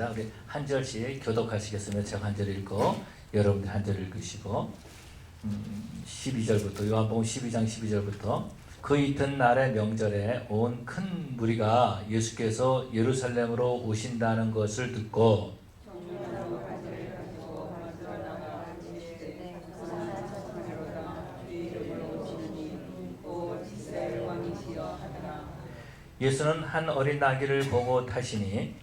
하겠습니다. 우리 한 절씩 교독하시겠으면 제가 한 절 읽고 여러분들 한 절 읽으시고 12절부터 요한복음 12장 12절부터 그 이튿날의 명절에 온 큰 무리가 예수께서 예루살렘으로 오신다는 것을 듣고 예수는 한 어린 나귀를 보고 타시니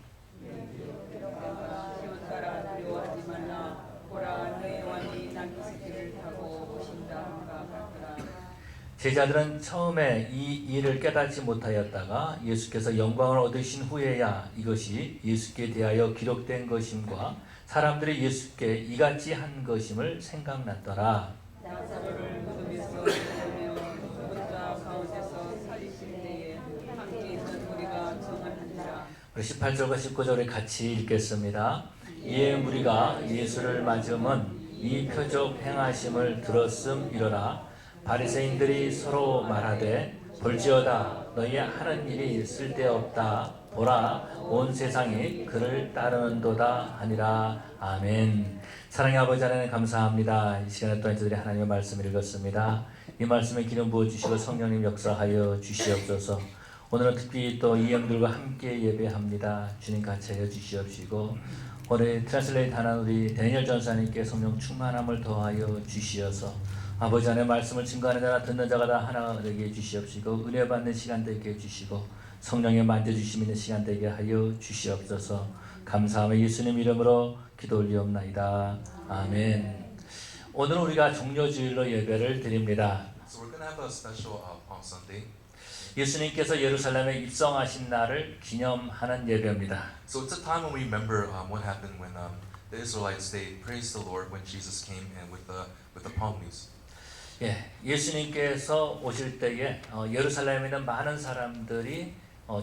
제자들은 처음에 이 일을 깨닫지 못하였다가 예수께서 영광을 얻으신 후에야 이것이 예수께 대하여 기록된 것임과 사람들이 예수께 이같이 한 것임을 생각났더라. 18절과 19절을 같이 읽겠습니다. 이에 무리가 예수를 맞음은 이 표적 행하심을 들었음이러라. 바리새인들이 서로 말하되 볼지어다 너희 하는 일이 쓸데없다. 보라 온 세상이 그를 따르는도다 하니라. 아멘. 사랑의 아버지 하나님 감사합니다. 이 시간에 또한 저희들이 하나님의 말씀을 읽었습니다. 이 말씀에 기름 부어주시고 성령님 역사하여 주시옵소서. 오늘은 특히 또 이 형들과 함께 예배합니다. 주님 같이 하여 주시옵시고 오늘 트랜슬레이트 하는 우리 데니엘 전사님께 성령 충만함을 더하여 주시어서 아버지 안의 말씀을 증거하는 자나 듣는 자가 다 하나가 되게 해주시옵시고 은혜 받는 시간 되게 해주시고 성령의 만져주심 있는 시간 되게 하여 주시옵소서. 감사하며 예수님 이름으로 기도 올리옵나이다. 아멘. 오늘은 우리가 종려주일로 예배를 드립니다. So we're going to have a special Palm Sunday. 예수님께서 예루살렘에 입성하신 날을 기념하는 예배입니다. So it's a time when we remember what happened when the Israelites they praised the Lord when Jesus came and with the palm leaves. 예, 예수님께서 오실 때에 예루살렘에 있는 많은 사람들이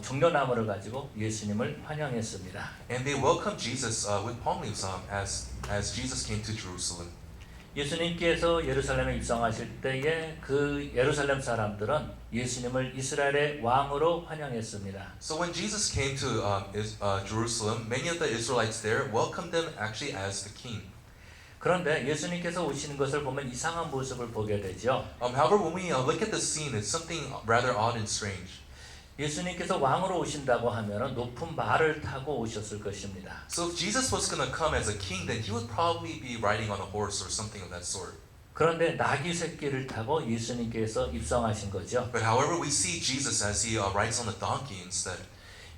종려나무를 가지고 예수님을 환영했습니다. And they welcomed Jesus with palm leaves as Jesus came to Jerusalem. 예수님께서 예루살렘에 입성하실 때에 그 예루살렘 사람들은 예수님을 이스라엘의 왕으로 환영했습니다. So when Jesus came to Jerusalem, many of the Israelites there welcomed him actually as the king. 그런데 예수님께서 오시는 것을 보면 이상한 모습을 보게 되죠. However, when we look at the scene, it's something rather odd and strange. 예수님께서 왕으로 오신다고 하면 높은 말을 타고 오셨을 것입니다. So if Jesus was going to come as a king, then he would probably be riding on a horse or something of that sort. 그런데 나귀 새끼를 타고 예수님께서 입성하신 거죠. But however, we see Jesus as he rides on a donkey instead.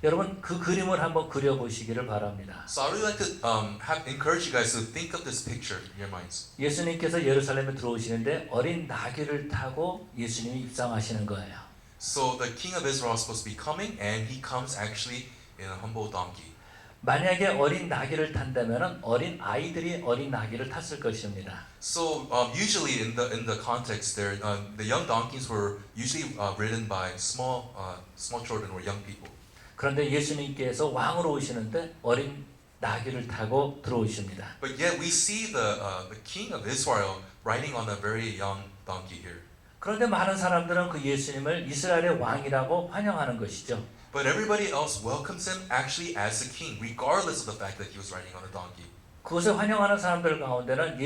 여러분 그 그림을 한번 그려보시기를 바랍니다. So I really like to encourage you guys to think of this picture in your minds. 예수님께서 예루살렘에 들어오시는데 어린 나귀를 타고 예수님이 입성하시는 거예요. So the king of Israel is supposed to be coming, and he comes actually in a humble donkey. 만약에 어린 나귀를 탄다면은 어린 아이들이 어린 나귀를 탔을 것입니다. So usually in the context there, the young donkeys were usually ridden by small children or young people. 그런데 예수님께서 왕으로 오시는데 어린 나귀를 타고 들어오십니다. But yet we see the king of Israel riding on a very young donkey here. 그런데 많은 사람들은 그 예수님을 이스라엘의 왕이라고 환영하는 것이죠. But everybody else welcomes him actually as the king, regardless of the fact that he was riding on a donkey. 그것을 환영하는 사람들 가운데는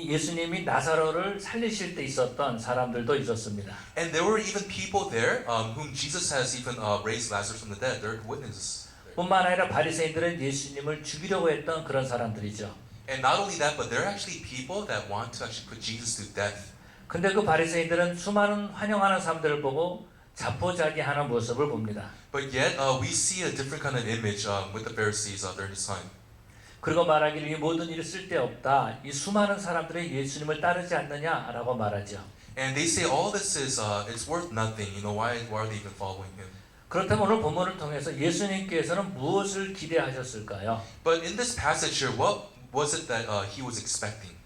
예수님이 나사로를 살리실 때 있었던 사람들도 있었습니다. And there were even people there whom Jesus has even raised Lazarus from the dead. They're witnesses. 뿐만 아니라 바리새인들은 예수님을 죽이려고 했던 그런 사람들이죠. And not only that, but there are actually people that want to actually put Jesus to death. 근데 그 바리새인들은 수많은 환영하는 사람들을 보고 자포자기하는 모습을 봅니다. But yet we see a different kind of image with the Pharisees during this time. 그리고 말하기를 이 모든 일이 쓸데없다. 이 수많은 사람들이 예수님을 따르지 않느냐라고 말하죠. And they say all this is it's worth nothing. You know why are they even following him? 그렇다면 오늘 본문을 통해서 예수님께서는 무엇을 기대하셨을까요? But in this passage here, what was it that he was expecting?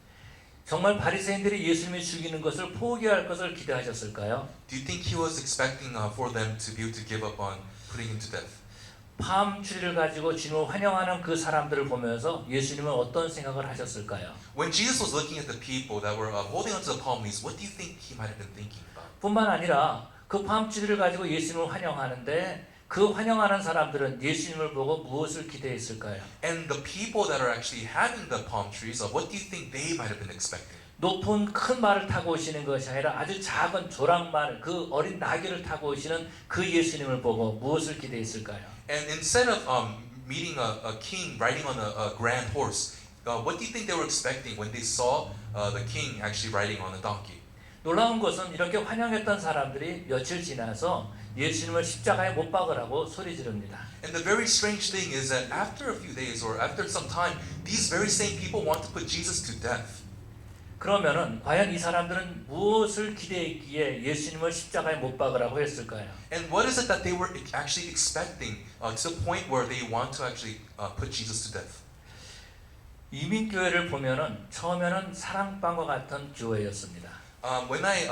정말 바리새인들이 예수님을 죽이는 것을 포기할 것을 기대하셨을까요? Do you think he was expecting for them to be able to give up on putting him to death? 팜 추리를 가지고 주님을 환영하는 그 사람들을 보면서 예수님은 어떤 생각을 하셨을까요? When Jesus was looking at the people that were holding onto the palm leaves, what do you think he might have been thinking about? 뿐만 아니라 그 팜 추리를 가지고 예수님을 환영하는데 그 환영하는 사람들은 예수님을 보고 무엇을 기대했을까요? And the people that are actually having the palm trees, what do you think they might have been expecting? 높은 큰 말을 타고 오시는 것이 아니라 아주 작은 조랑말, 그 어린 나귀를 타고 오시는 그 예수님을 보고 무엇을 기대했을까요? And instead of meeting a king riding on a grand horse, what do you think they were expecting when they saw the king actually riding on a donkey? 놀라운 것은 이렇게 환영했던 사람들이 며칠 지나서 예수님을 십자가에 못 박으라고 소리 지릅니다. And the very strange thing is that after a few days or after some time, these very same people want to put Jesus to death. 그러면은 과연 이 사람들은 무엇을 기대했기에 예수님을 십자가에 못 박으라고 했을까요? And what is it that they were actually expecting to the point where they want to actually put Jesus to death? 이민교회를 보면은 처음에는 사랑방과 같은 교회였습니다. When I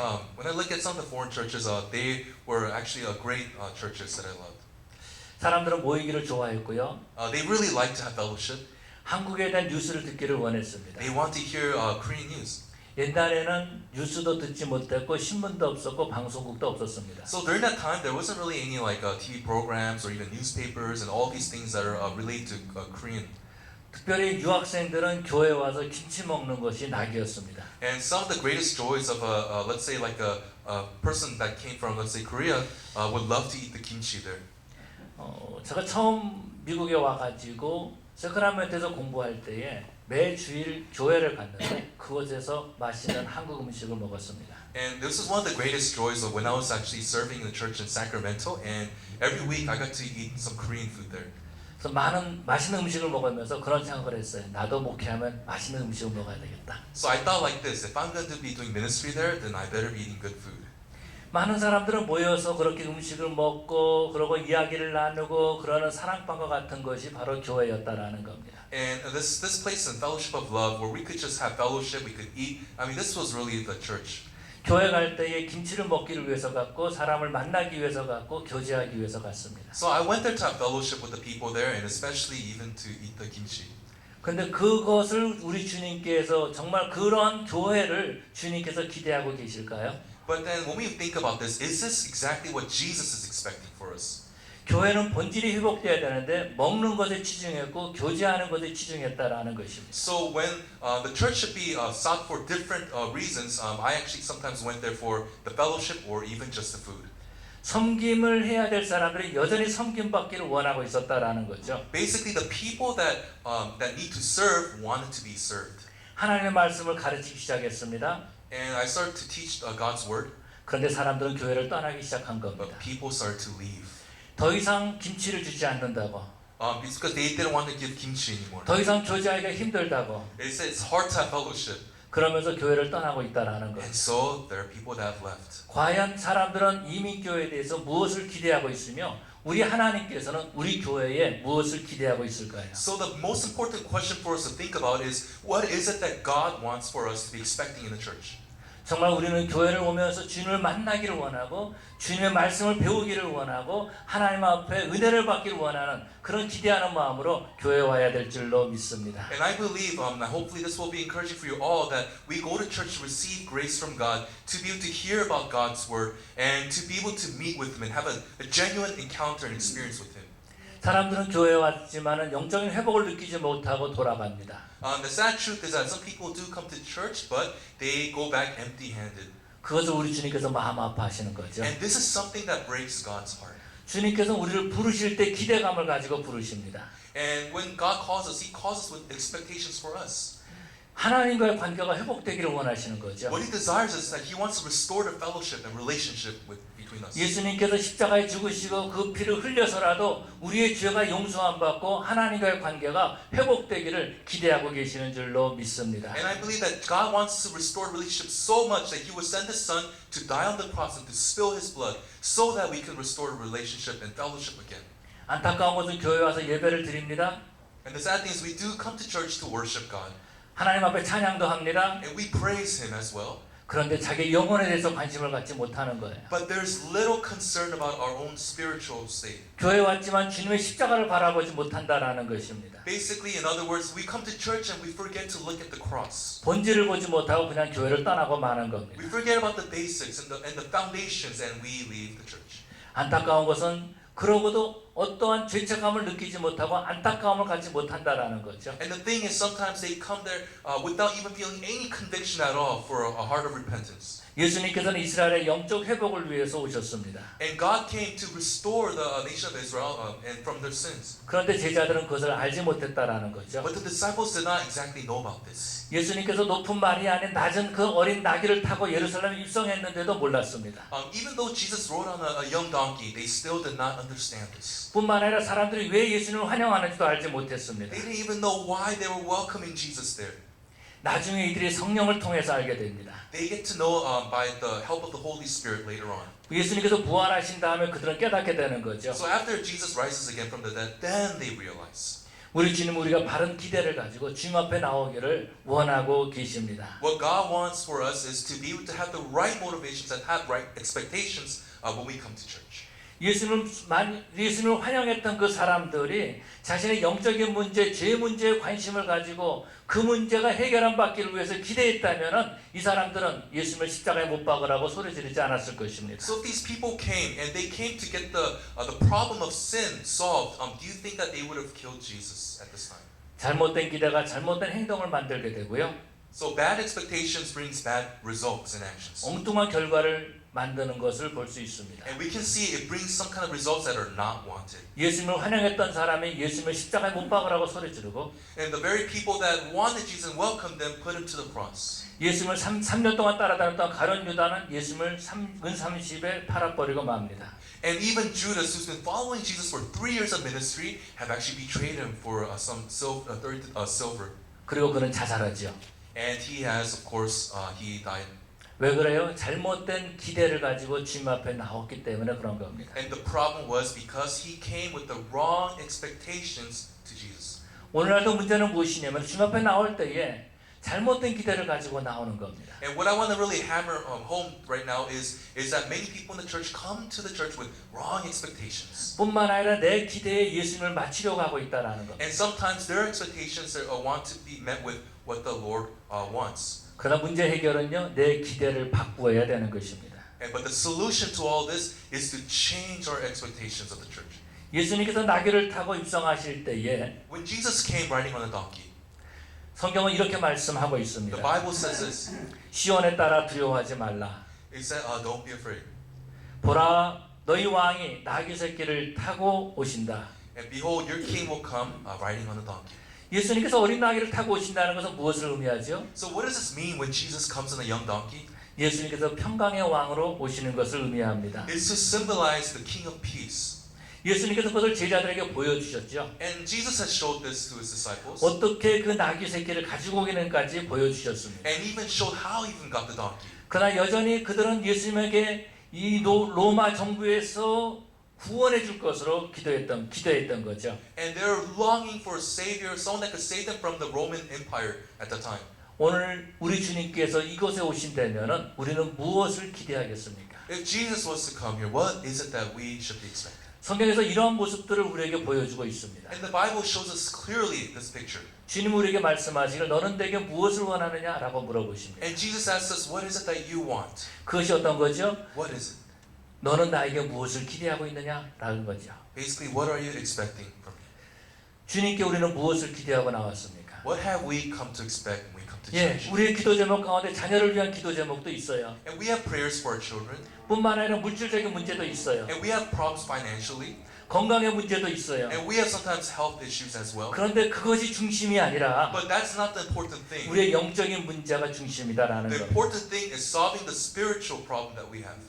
look at some of the foreign churches, they were actually great churches that I loved. 사람들은 모이기를 좋아했고요. They really liked to have fellowship. 한국에 대한 뉴스를 듣기를 원했습니다. They want to hear Korean news. 옛날에는 뉴스도 듣지 못했고 신문도 없었고 방송국도 없었습니다. So during that time, there wasn't really any like TV programs or even newspapers and all these things that are related to Korean. 특별히 유학생들은 교회에 와서 김치 먹는 것이 낙이었습니다. And some of the greatest joys of let's say like a person that came from let's say Korea would love to eat the kimchi there. 제가 처음 미국에 와가지고 세크라멘토에서 공부할 때에 매 주일 교회를 갔는데 그곳에서 맛있는 한국 음식을 먹었습니다. And this is one of the greatest joys of when I was actually serving in the church in Sacramento, and every week I got to eat some Korean food there. 그래서 많은 맛있는 음식을 먹으면서 그런 생각을 했어요. 나도 목회하면 맛있는 음식을 먹어야 되겠다. So I thought like this: if I'm going to be doing ministry there, then I better be eating good food. 많은 사람들은 모여서 그렇게 음식을 먹고 그러고 이야기를 나누고 그러는 사랑방과 같은 것이 바로 교회였다라는 겁니다. And this place in fellowship of love, where we could just have fellowship, we could eat. I mean, this was really the church. 교회 갈 때에 김치를 먹기를 위해서 갔고 사람을 만나기 위해서 갔고 교제하기 위해서 갔습니다. So I went there to have fellowship with the people there, and especially even to eat the kimchi. 근데 그것을 우리 주님께서 정말 그런 교회를 주님께서 기대하고 계실까요? But then when we think about this, is this exactly what Jesus is expecting for us? 교회는 본질이 회복돼야 되는데 먹는 것에 치중했고 교제하는 것에 치중했다라는 것입니다. So when the church should be sought for different reasons, I actually sometimes went there for the fellowship or even just the food. 섬김을 해야 될 사람들이 여전히 섬김받기를 원하고 있었다라는 거죠. Basically, the people that need to serve wanted to be served. 하나님의 말씀을 가르치기 시작했습니다. And I started to teach God's word, 그런데 사람들은 교회를 떠나기 시작한 but 겁니다. people started to leave 더 이상 김치를 주지 않는다고, it's because they didn't want to give kimchi anymore. 더 이상 교제하기가 힘들다고 They said it's hard to have fellowship, 그러면서 교회를 떠나고 있다라는 and 거예요. so there are people that have left. 과연 사람들은 이민교회에 대해서 무엇을 기대하고 있으며 우리 하나님께서는 우리 교회에 무엇을 기대하고 있을까요? So the most important question for us to think about is, what is it that God wants for us to be expecting in the church? 정말 우리는 교회를 오면서 주님을 만나기를 원하고 주님의 말씀을 배우기를 원하고 하나님 앞에 은혜를 받기를 원하는 그런 기대하는 마음으로 교회에 와야 될 줄로 믿습니다. And I believe, that hopefully this will be encouraging for you all, that we go to church to receive grace from God, to be able to hear about God's word, and to be able to meet with Him and have a genuine encounter and experience with Him. 사람들은 교회에 왔지만은 영적인 회복을 느끼지 못하고 돌아갑니다. The sad truth is that some people do come to church, but they go back empty-handed. 그것을 우리 주님께서 마음 아파하시는 거죠. And this is something that breaks God's heart. 주님께서 우리를 부르실 때 기대감을 가지고 부르십니다. And when God calls us, He calls us with expectations for us. 하나님과의 관계가 회복되기를 원하시는 거죠. What He desires is that He wants to restore the fellowship and relationship between us. 예수님께서 십자가에 죽으시고 그 피를 흘려서라도 우리의 죄가 용서함 받고 하나님과의 관계가 회복되기를 기대하고 계시는 줄로 믿습니다. And I believe that God wants to restore relationships so much that He would send His Son to die on the cross and to spill His blood so that we can restore relationship and fellowship again. 안타까운 것은 교회 와서 예배를 드립니다. And the sad thing is we do come to church to worship God. 하나님 앞에 찬양도 합니다. And we praise Him as well. 그런데 자기 영혼에 대해서 관심을 갖지 못하는 거예요. But there's little concern about our own spiritual state. 교회 왔지만 주님의 십자가를 바라보지 못한다라는 것입니다. Basically, in other words, we come to church and we forget to look at the cross. 본질을 보지 못하고 그냥 교회를 떠나고 마는 We 겁니다. forget about the basics and the foundations and we leave the church. 안타까운 것은 그러고도 어떠한 죄책감을 느끼지 못하고 안타까움을 갖지 못한다라는 거죠. And the thing is, sometimes they come there without even feeling any conviction at all for a heart of repentance. 예수님께서는 이스라엘의 영적 회복을 위해서 오셨습니다. And God came to restore the nation of Israel and from their sins. 그런데 제자들은 그것을 알지 못했다라는 거죠. But the disciples did not exactly know about this. 예수님께서 높은 마리 안에 낮은 그 어린 나귀를 타고 예루살렘에 입성했는데도 몰랐습니다. Even though Jesus rode on a young donkey, they still did not understand this. 뿐만 아니라 사람들이 왜 예수님을 환영하는지도 알지 못했습니다. They didn't even know why they were welcoming Jesus there. 나중에 이들이 성령을 통해서 알게 됩니다. They get to know by the help of the Holy Spirit later on. 예수님께서 부활하신 다음에 그들은 깨닫게 되는 거죠. So after Jesus rises again from the dead, then they realize 우리 주님 우리가 바른 기대를 가지고 주님 앞에 나오기를 원하고 계십니다. what God wants for us is to be able to have the right motivations and have right expectations when we come to church. 예수님을 환영했던 그 사람들이 자신의 영적인 문제, 죄 문제에 관심을 가지고 그 문제가 해결안 받기를 위해서 기대했다면 이 사람들은 예수님을 십자가에 못 박으라고 소리 지르지 않았을 것입니다. So if these people came and they came to get the problem of sin solved, do you think that they would have killed Jesus at this time? 잘못된 기대가 잘못된 행동을 만들게 되고요. So bad expectations brings bad results and actions. 엉뚱한 결과를 만드는 것을 볼 수 있습니다. And we can see it brings some kind of results that are not wanted. 예수님을 환영했던 사람이 예수님을 십자가에 못 박으라고 소리 지르고 And the very people that wanted Jesus and welcomed them put him to the cross. 예수님을 3년 동안 따라다녔던 가룟 유다는 예수님을 은30에 팔아버리고 맙니다. And even Judas, who's been following Jesus for 3 years of ministry, have actually betrayed him for some silver. 그리고 그는 자살하죠. And he has, of course, he died. 왜 그래요? 잘못된 기대를 가지고 주님 앞에 나왔기 때문에 그런 겁니다. And the problem was because he came with the wrong expectations to Jesus. 오늘날도 문제는 무엇이냐면 주님 앞에 나올 때에 잘못된 기대를 가지고 나오는 겁니다. And what I want to really hammer home right now is that many people in the church come to the church with wrong expectations. 뿐만 아니라 내 기대에 예수님을 맞추려고 하고 있다라는 겁니다. And sometimes their expectations want to be met with what the Lord wants. 그러나 문제 해결은요, 내 기대를 바꾸어야 되는 것입니다. But the solution to all this is to change our expectations of the church. 예수님께서 나귀를 타고 입성하실 때에 When Jesus came riding on a donkey, 성경은 이렇게 말씀하고 the 있습니다. Bible says this. 시온에 따라 두려워하지 말라. It said, "Don't be afraid." 보라, 너희 왕이 나귀 새끼를 타고 오신다. And behold, your king will come riding on a donkey. 예수님께서 어린 나귀를 타고 오신다는 것은 무엇을 의미하죠? So what does this mean when Jesus comes on a young donkey? 예수님께서 평강의 왕으로 오시는 것을 의미합니다. It's to symbolize the King of Peace. 예수님께서 그것을 제자들에게 보여주셨죠. And Jesus has showed this to his disciples. 어떻게 그 나귀 새끼를 가지고 오기는까지 보여주셨습니다. And even showed how he even got the donkey. 그러나 여전히 그들은 예수님에게 이 로마 정부에서 구원해 줄 것으로 기도했던 거죠. And they're longing for a savior, someone that could save them from the Roman Empire at the time. 오늘 우리 주님께서 이곳에 오신다면은 우리는 무엇을 기대하겠습니까? If Jesus was to come here, what is it that we should be expecting? 성경에서 이러한 모습들을 우리에게 보여주고 있습니다. And the Bible shows us clearly this picture. 주님 우리에게 말씀하시길 너는 내게 무엇을 원하느냐라고 물어보십니다. And Jesus asks us, what is it that you want? 그것이 어떤 거죠? What is it? 너는 나에게 무엇을 기대하고 있느냐라는 거죠. Basically, what are you expecting from me? 주님께 우리는 무엇을 기대하고 나왔습니까? What have we come to expect when we come to 예, church? 우리의 기도 제목 가운데 자녀를 위한 기도 제목도 있어요. And we have prayers for our children. 뿐만 아니라 물질적인 문제도 있어요. And we have problems financially. 건강의 문제도 있어요. And we have sometimes health issues as well. 그런데 그것이 중심이 아니라 But that's not the important thing. 우리의 영적인 문제가 중심이다라는 The 것. important thing is solving the spiritual problem that we have.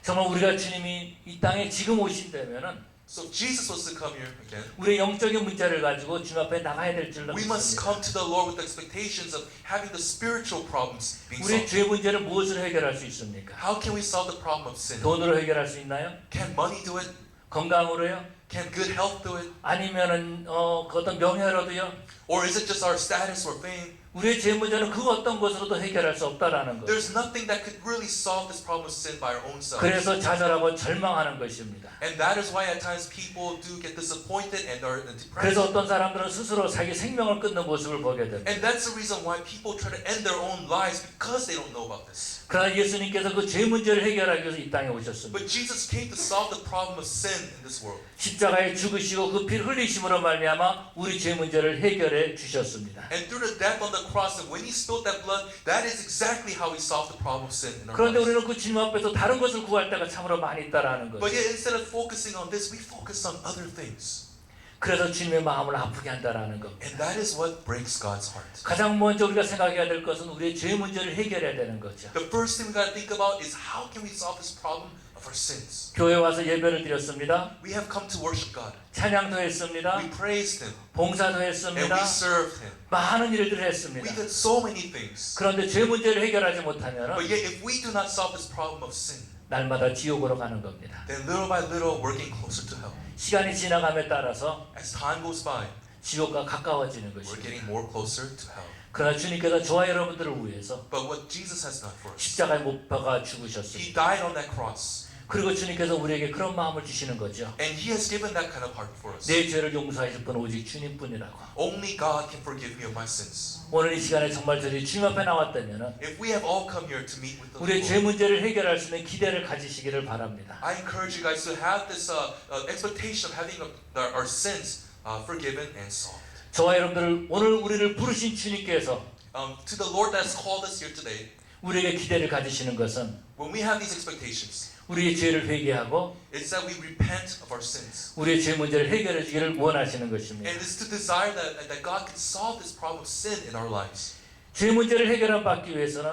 정말 우리가 주님이 이 땅에 지금 오신다면은 So if Jesus was to come here again, 우리의 영적인 문제를 가지고 주님 앞에 나가야 될 줄로 we must 믿습니다. come to the Lord with expectations of having the spiritual problems being 우리의 solved. 죄 문제를 무엇으로 해결할 수 있습니까? How can we solve the problem of sin? 돈으로 해결할 수 있나요? Can money do it? 건강으로요? Can good health do it? 아니면은 그 어떤 명예로도요? Or is it just our status or fame? 우리의 죄 문제는 그 어떤 것으로도 해결할 수 없다라는 것. There's nothing that could really solve this problem of sin by our own selves. 그래서 좌절하고 절망하는 것입니다. And that is why at times people do get disappointed and are 그래서 depressed. 어떤 사람들은 스스로 자기 생명을 끊는 모습을 보게 됩니다. And that's the reason why people try to end their own lives because they don't know about this. 그러나 예수님께서 그 죄 문제를 해결하기 위해서 이 땅에 오셨습니다. But Jesus came to solve the problem of sin in this world. 십자가에 죽으시고 그 피를 흘리심으로 말미암아 우리 죄 문제를 해결해 주셨습니다. And through the death on the cross, and when he spilled that blood, that is exactly how he solved the problem of sin in our 그런데 lives. 우리는 그 주님 앞에서 다른 것을 구할 때가 참으로 많이 있다라는 But 거죠. yet instead of focusing on this, we focus on other things. 그래서 주님의 마음을 아프게 한다라는 겁니다. And that is what breaks God's heart. 가장 먼저 우리가 생각해야 될 것은 우리의 죄 문제를 해결해야 되는 거죠. The first thing we got to think about is how can we solve this problem of our sins? 교회 와서 예배를 드렸습니다. We have come to worship God. 찬양도 했습니다. We praised Him. 봉사도 And 했습니다. we served Him. 많은 일들을 We 했습니다. did so many things. 그런데 죄 문제를 해결하지 못하면 But yet if we do not solve this problem of sin, 날마다 지옥으로 가는 겁니다. then little by little we're getting closer to hell. 시간이 지나감에 따라서 As time goes by, 지옥과 가까워지는 we're 것입니다. getting more closer to hell. 그러나 주님께서 저와 여러분들을 위해서 But what Jesus has done for us, 십자가에 못 박아 He 죽으셨습니다. died on that cross. 그리고 주님께서 우리에게 그런 마음을 주시는 거죠. And He has given that kind of heart for us. 내 죄를 용서하실 분은 오직 주님뿐이라고. Only God can forgive me of my sins. 오늘 이 시간에 정말 저희 주님 앞에 나왔다면 If we have all come here to meet with the 우리의 죄 Lord, 문제를 해결할 수 있는 기대를 가지시기를 바랍니다. I encourage you guys to have this expectation of having our sins forgiven and solved. 저와 여러분들을 오늘 우리를 부르신 주님께서 To the Lord that has called us here today, 우리에게 기대를 가지시는 것은 when we have these expectations, 우리의 죄를 회개하고 it's that we repent of our sins. 우리의 죄 문제를 해결해 주기를 원하시는 것입니다. And it's to desire that God can solve this problem of sin in our lives. 죄 문제를 해결받기 위해서는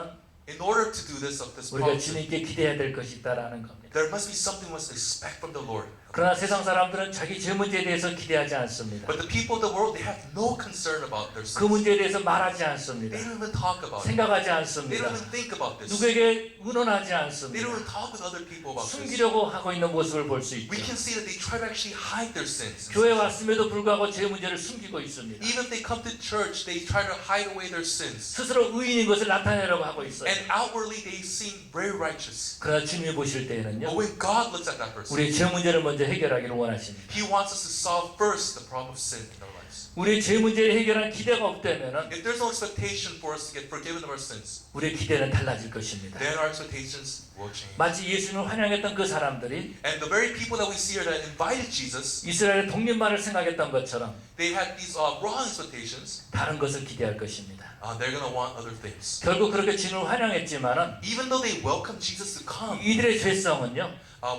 In order to do this of this 우리가 problem, 주님께 기대해야 될 것이 있다라는 겁니다. there must be something we must expect from the Lord. 그러나 세상 사람들은 자기 죄 문제에 대해서 기대하지 않습니다. But the people of the world, they have no concern about their 그 sins. 문제에 대해서 말하지 않습니다. They don't even talk about it. 생각하지 They 않습니다. don't even think about this. 누구에게 의논하지 They don't 않습니다. even talk with other people about this. 숨기려고 하고 있는 모습을 볼 수 We 있죠. can see that they try to actually hide their sins. 교회 왔음에도 불구하고 죄 문제를 숨기고 있습니다. Even if they come to church, they try to hide away their sins. 스스로 의인인 것을 나타내려고 하고 있어요. And outwardly, they seem very righteous. 그러나 주님이 보실 But 때에는요, when God looks at that person, 우리의 죄 문제를 먼저 해결하기를 원하십니다. He wants us to solve first the problem of sin in our lives. 우리의 죄 문제를 해결할 기대가 없다면 If there's no expectation for us to get forgiven of our sins, 우리의 기대는 달라질 것입니다. then our expectations will change. 마치 예수님을 환영했던 그 사람들이 And the very people that we see here that invited Jesus, 이스라엘의 독립만을 생각했던 것처럼 they had these wrong expectations. 다른 것을 기대할 것입니다. They're going to want other things. 결국 그렇게 주님을 환영했지만은 Even though they welcomed Jesus to come, 이들의 죄성은요,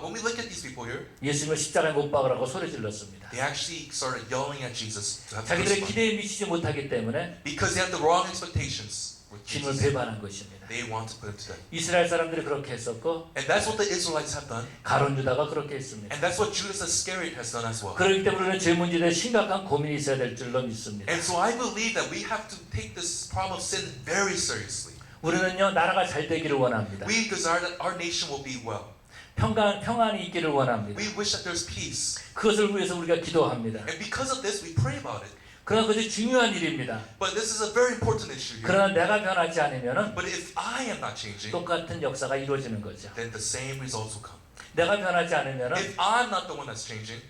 when we look at these people here, 예수님을 십자가에 못 박으라고 소리 질렀습니다. they actually started yelling at Jesus to have 자기들의 crucified. 기대에 미치지 못하기 때문에 Because they had the wrong expectations with 주님을 Jesus. 배반한 것입니다. They want to put him to death. 이스라엘 사람들이 그렇게 했었고 And that's what the Israelites have done. 가룟 유다가 그렇게 했습니다. And that's what Judas Iscariot has done as well. 그렇기 때문에 우리는 죄 문제에 대해 심각한 고민이 있어야 될 줄로 믿습니다. And so I believe that we have to take this problem of sin very seriously. 우리는요, 나라가 잘 되기를 원합니다. We desire that our nation will be well. 평안이 있기를 원합니다. We wish that there's peace. 그것을 위해서 우리가 기도합니다. And because of this, we pray about it. 그러나 그것이 중요한 일입니다. But this is a very important issue here. 그러나 내가 변하지 않으면 But if I am not changing, 똑같은 역사가 이루어지는 거죠. then the same results will come. 내가 변하지 않으면 If I'm not the one that's changing,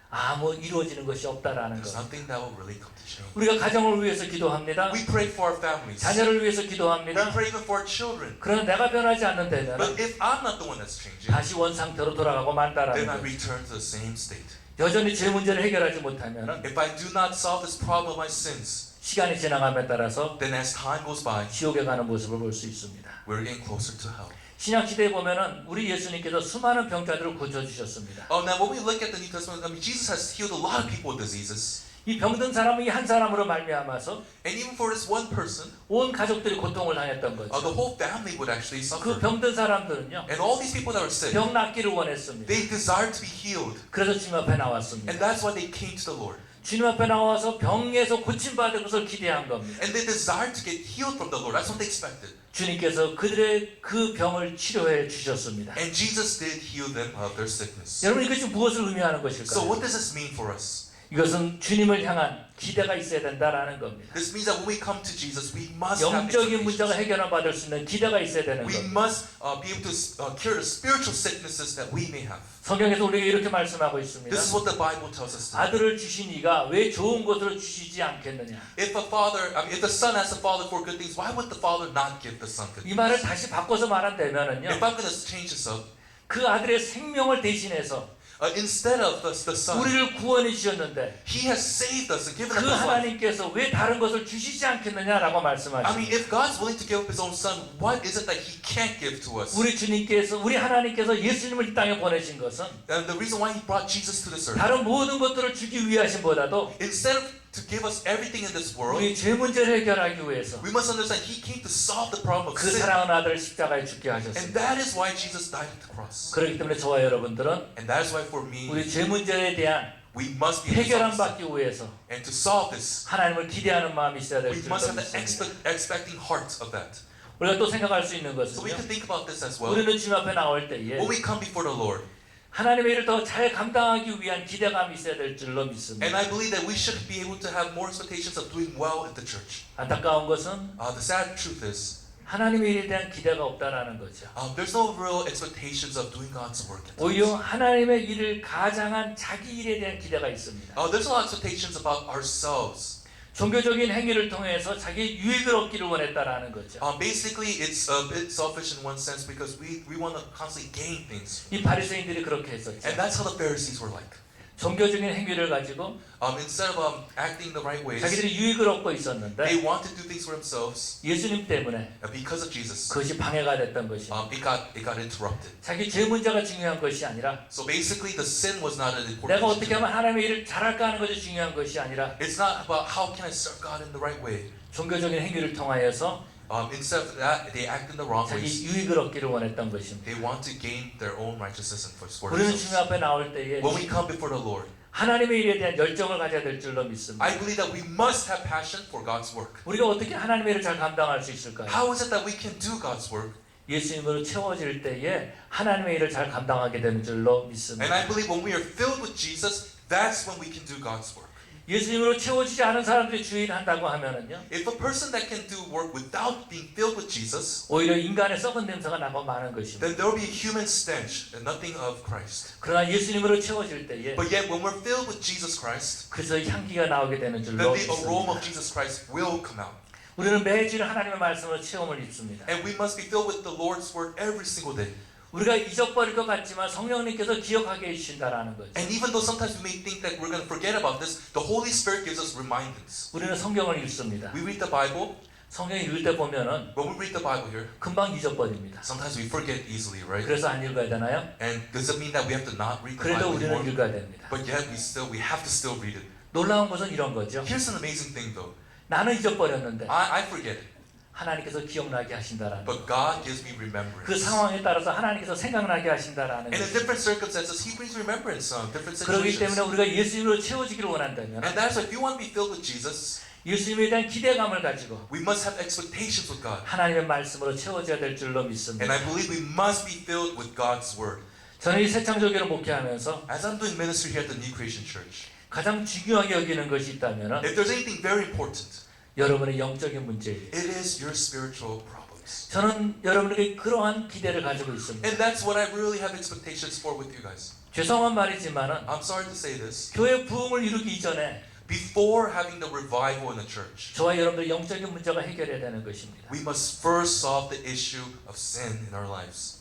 아무 이루어지는 것이 없다라는 there's 것. nothing that will really come to change. 우리가 가정을 위해서 기도합니다. We pray for our families. 자녀를 위해서 We 기도합니다. pray even for our children. 그러나 내가 변하지 않는다면 But if I'm not the one that's changing, 다시 원 상태로 돌아가고 만다라는 then I 것. return to the same state. 여전히 죄 문제를 해결하지 못하면 If I do not solve this problem of my sins, 시간이 지나감에 따라서 then as time goes by, 지옥에 가는 모습을 볼 수 있습니다. we're getting closer to hell. 신약 시대에 보면은 우리 예수님께서 수많은 병자들을 고쳐 주셨습니다. Now when we look at the New Testament, I mean, Jesus has healed a lot of people with diseases. 이 병든 사람이 한 사람으로 말미암아서 And even for this one person, 온 가족들이 고통을 당했던 거죠. the whole family would actually 그 suffer. 병든 사람들은요, And all these people that were sick, 병 낫기를 원했습니다. they desired to be healed. 그래서 주님 앞에 나왔습니다. And that's why they came to the Lord. 주님 앞에 나와서 병에서 고침받을 것을 기대한 겁니다. And they desired to get healed from the Lord. That's what they expected. 주님께서 그들의 그 병을 치료해 주셨습니다. And Jesus did heal them of their sickness. 여러분 이것이 무엇을 의미하는 So 것일까요? what does this mean for us? 이것은 주님을 향한 기대가 있어야 된다라는 겁니다. This means that when we come to Jesus, we must have 영적인 문제가 expectations. 해결을 받을 수 있는 기대가 있어야 되는 We 겁니다. must be able to cure the spiritual sicknesses that we may have. 성경에서 우리에게 이렇게 말씀하고 있습니다. This is what the Bible tells us. To do. 아들을 주신 이가 왜 좋은 것으로 주시지 않겠느냐. If if the son has a father for good things, why would the father not give the son good 이 말을 things? 다시 바꿔서 말한다면은요. If I'm going to change this up, 그 아들의 생명을 대신해서 instead of the son, 우리를 구원해 주셨는데 he has saved us and given 그 us life. 하나님께서 왜 다른 것을 주시지 않겠느냐라고 I 말씀하십니다. mean, if God's willing to give up His own Son, what is it that He can't give to us? 우리 하나님께서 예수님을 이 땅에 보내신 것은 And the reason why He brought Jesus to this earth, 다른 모든 것들을 주기 위하심보다도 instead of to give us everything in this world, 우리 죄 문제를 해결하기 위해서 we must understand He came to solve the problem of 그 sin. 사랑하는 아들을 십자가에 죽게 And 하셨습니다. that is why Jesus died at the cross. 그렇기 때문에 저와 여러분들은 And that is why for me, 우리 죄 문제에 대한 we must be able to 해결함 solve this. 받기 위해서 And to solve this, 하나님을 기대하는 마음이 있어야 될 we 줄로 must have the 믿습니다. expecting heart of that. 우리가 또 생각할 수 있는 So we 것은요. can think about this as well. 우리는 주님 앞에 나올 때에 When we come before the Lord, 하나님의 일을 더 잘 감당하기 위한 기대감이 있어야 될 줄로 믿습니다. and I believe that we should be able to have more expectations of doing well at the church. 안타까운 것은 The sad truth is, 하나님의 일에 대한 기대가 없다라는 거죠. there's no real expectations of doing God's work. At 오히려 times. 하나님의 일을 가장한 자기 일에 대한 기대가 있습니다. There's a lot of expectations about ourselves. 종교적인 행위를 통해서 자기 유익을 얻기를 원했다라는 거죠. Basically, it's a bit selfish in one sense because we want to constantly gain things. 이 바리새인들이 그렇게 했었죠. And that's how the Pharisees were like. 종교적인 행위를 가지고 Instead of acting the right ways, 자기들이 유익을 얻고 있었는데 they want to do things for themselves. 예수님 때문에 Because of Jesus, 그것이 방해가 됐던 것입니다. it got interrupted. 자기 죄 문제가 중요한 것이 아니라 So basically, the sin was not an important 내가 issue. 어떻게 하면 하나님의 일을 잘할까 하는 것이 중요한 것이 아니라 It's not about how can I serve God in the right way. 종교적인 행위를 통하여서 Instead of that, they act in the wrong 자기 ways. 유익을 얻기를 원했던 것입니다. They want to gain their own righteousness and for 우리는 themselves. 주님 앞에 나올 때에 When we come before the Lord, 하나님의 일에 대한 열정을 가져야 될 줄로 믿습니다. I believe that we must have passion for God's work. 우리가 어떻게 하나님의 일을 잘 감당할 수 있을까요? How is it that we can do God's work? 예수님으로 채워질 때에 하나님의 일을 잘 감당하게 되는 줄로 And 믿습니다. I believe when we are filled with Jesus, that's when we can do God's work. 예수님으로 채워지지 않은 사람들이 주인 한다고 하면은요. If a person that can do work without being filled with Jesus, 오히려 인간의 썩은 냄새가 나고 마는 것입니다. then there will be a human stench and nothing of Christ. 그러나 예수님으로 채워질 때에 But yet, when we're filled with Jesus Christ, 그래서 향기가 나오게 되는 then 줄로 the aroma 믿습니다. of Jesus Christ will come out. 우리는 매주 하나님의 말씀으로 체험을 입습니다. And we must be filled with the Lord's word every single day. 우리가 잊어버릴 것 같지만 성령님께서 기억하게 해주신다라는 거죠. And even though sometimes we may think that we're going to forget about this, the Holy Spirit gives us reminders. 우리는 성경을 읽습니다. We read the Bible. 성경 읽을 때 보면은 When we read the Bible here, 금방 잊어버립니다. sometimes we forget easily, right? 그래서 안 읽어야 되나요? And does it mean that we have to not read the 그래도 Bible 우리는 anymore? 읽어야 됩니다. But yet we have to still read it. 놀라운 것은 이런 거죠. Here's an amazing thing though. 나는 잊어버렸는데 I forget it, 하나님께서 기억나게 하신다라는 거. but God gives me 그 remembrance. 상황에 따라서 하나님께서 생각나게 하신다라는 And in 거. different circumstances, He brings remembrance on different 그렇기 때문에 situations. 우리가 예수님으로 채워지기를 원한다면 And that's why if you want to be filled with Jesus, 예수님에 대한 기대감을 가지고 we must have expectations with God. 하나님의 말씀으로 채워져야 될 줄로 And 믿습니다. I believe we must be filled with God's word. 저는 이 새창조교를 목회하면서 As I'm doing ministry here at the New Creation Church, 가장 중요하게 여기는 것이 있다면 if there's anything very important, 여러분의 영적인 문제예요. it is your spiritual problems. 저는 여러분에게 그러한 기대를 가지고 있습니다. And that's what I really have expectations for with you guys. 죄송한 말이지만은 I'm sorry to say this. 교회 부흥을 이루기 이전에 Before having the revival in the church, 저와 여러분들 영적인 문제가 해결해야 되는 것입니다. we must first solve the issue of sin in our lives.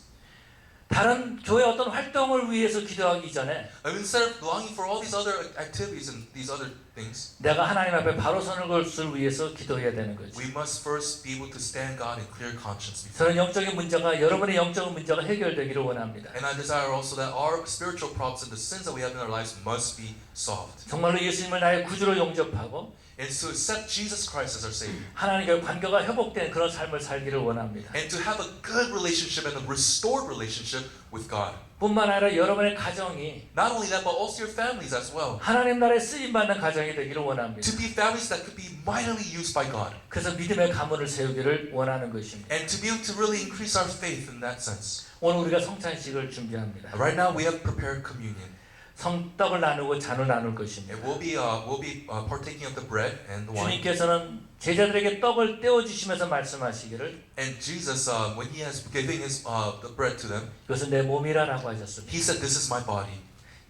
다른 교회 어떤 활동을 위해서 기도하기 전에 Instead of longing for all these other activities and these other things, 내가 하나님 앞에 바로 서는 것을 위해서 기도해야 되는 거죠. we must first be able to stand God in clear conscience before. 저는 영적인 문제가 여러분의 영적인 문제가 해결되기를 원합니다. And I desire also that our spiritual problems and the sins that we have in our lives must be solved. 정말로 예수님을 나의 구주로 영접하고 And to accept Jesus Christ as our Savior. 하나님과의 관계가 회복된 그런 삶을 살기를 원합니다. And to have a good relationship and a restored relationship with God. 뿐만 아니라 여러분의 가정이 Not only that, but also your families as well. 하나님 나라에 쓰임받는 가정이 되기를 원합니다. To be families that could be mightily used by God. 그래서 믿음의 가문을 세우기를 원하는 것입니다. And to be able to really increase our faith in that sense. 오늘 우리가 성찬식을 준비합니다. Right now we have prepared communion. 성떡을 나누고 잔을 나눌 것입니다. And we'll be partaking of the bread and the wine. 주님께서는 제자들에게 떡을 떼어 주시면서 말씀하시기를 And Jesus, when he has giving the bread to them, 이것은 내 몸이라라고 하셨습니다. he said, "This is my body."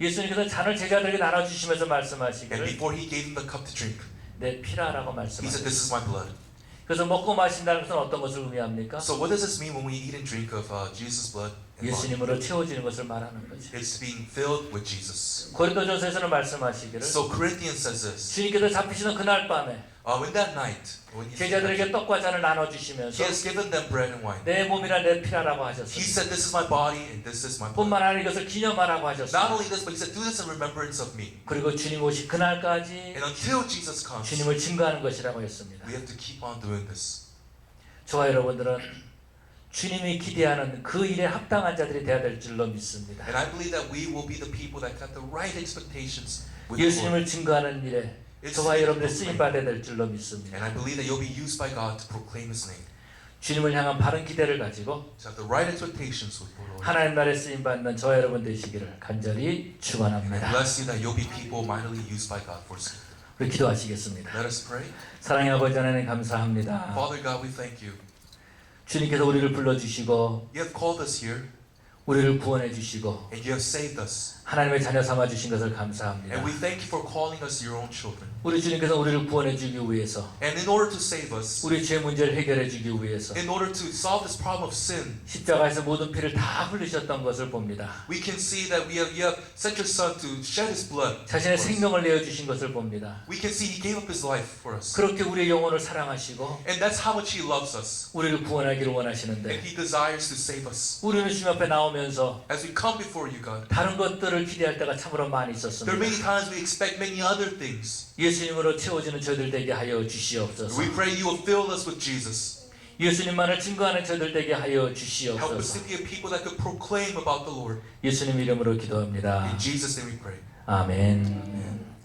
예수님께서 잔을 제자들에게 나눠 주시면서 And 말씀하시기를 before he gave them the cup to drink, 내 피라라고 he said, 말씀하셨습니다. "This is my blood." 그래서 먹고 마신다는 것은 어떤 것을 의미합니까? So what does this mean when we eat and drink of Jesus' blood and body? 예수님으로 채워지는 것을 말하는 거죠. It's being filled with Jesus. 고린도전서에서는 말씀하시기를 So Corinthians says this. 주님께서 잡히시는 그날 밤에 When that night, when 제자들에게 떡과 잔을 나눠 he 주시면서 has given them bread and wine, 내 몸이라 내 피라라고 he 하셨습니다. said, "This is my body and this is my blood." 뿐만 아니라 이것을 기념하라고 Not 하셨습니다. only this, but he said, "Do this in remembrance of me." 그리고 주님 오시 그날까지 And until Jesus comes, 주님을 증거하는 것이라고 했습니다. we have to keep on doing this. 저와 여러분들은 주님이 기대하는 그 일에 합당한 자들이 되어야 될 줄로 믿습니다. And I believe that we will be the people that have the right expectations with the Lord. 예수님을 증거하는 일에 저와 여러분들 쓰임 받아야 될 줄로 믿습니다. And I believe that you'll be used by God to proclaim His name. 주님을 향한 바른 기대를 가지고 To have the right expectations with the Lord. 하나님 나라에 쓰임 받는 저와 여러분 되시기를 간절히 And I 축원합니다. bless you that you'll be people mightily used by God for His name. 우리 기도하시겠습니다. Let us pray. 사랑의 아버지 하나님 감사합니다. Father God, we thank you. 주님께서 우리를 불러주시고 You have called us here 우리를 구원해 주시고 and you have saved us. 하나님의 자녀 삼아 주신 것을 감사합니다. And we thank you for calling us your own children. 우리 주님께서 우리를 구원해 주기 위해서 And in order to save us, 우리 죄 문제를 해결해 주기 위해서 in order to solve this problem of sin, 십자가에서 모든 피를 다 흘리셨던 것을 봅니다. we can see that you have sent your Son to shed His blood. 자신의 for us. 생명을 내어 주신 것을 봅니다. We can see He gave up His life for us. 그렇게 우리의 영혼을 사랑하시고 And that's how much He loves us. 우리를 구원하기를 And 원하시는데 He desires to save us. 우리는 주님 앞에 나오면서 As we come before you, God, 다른 것들을 기대할 때가 참으로 많이 there are 있었습니다. many times we expect many other things. 예수님으로 채워지는 저희들 되게 하여 주시옵소서. We pray you will fill us with Jesus. 예수님만을 증거하는 저희들 되게 하여 Help us 주시옵소서. to be a people that could proclaim about the Lord. 예수님 이름으로 기도합니다. In Jesus' name we pray. 아멘.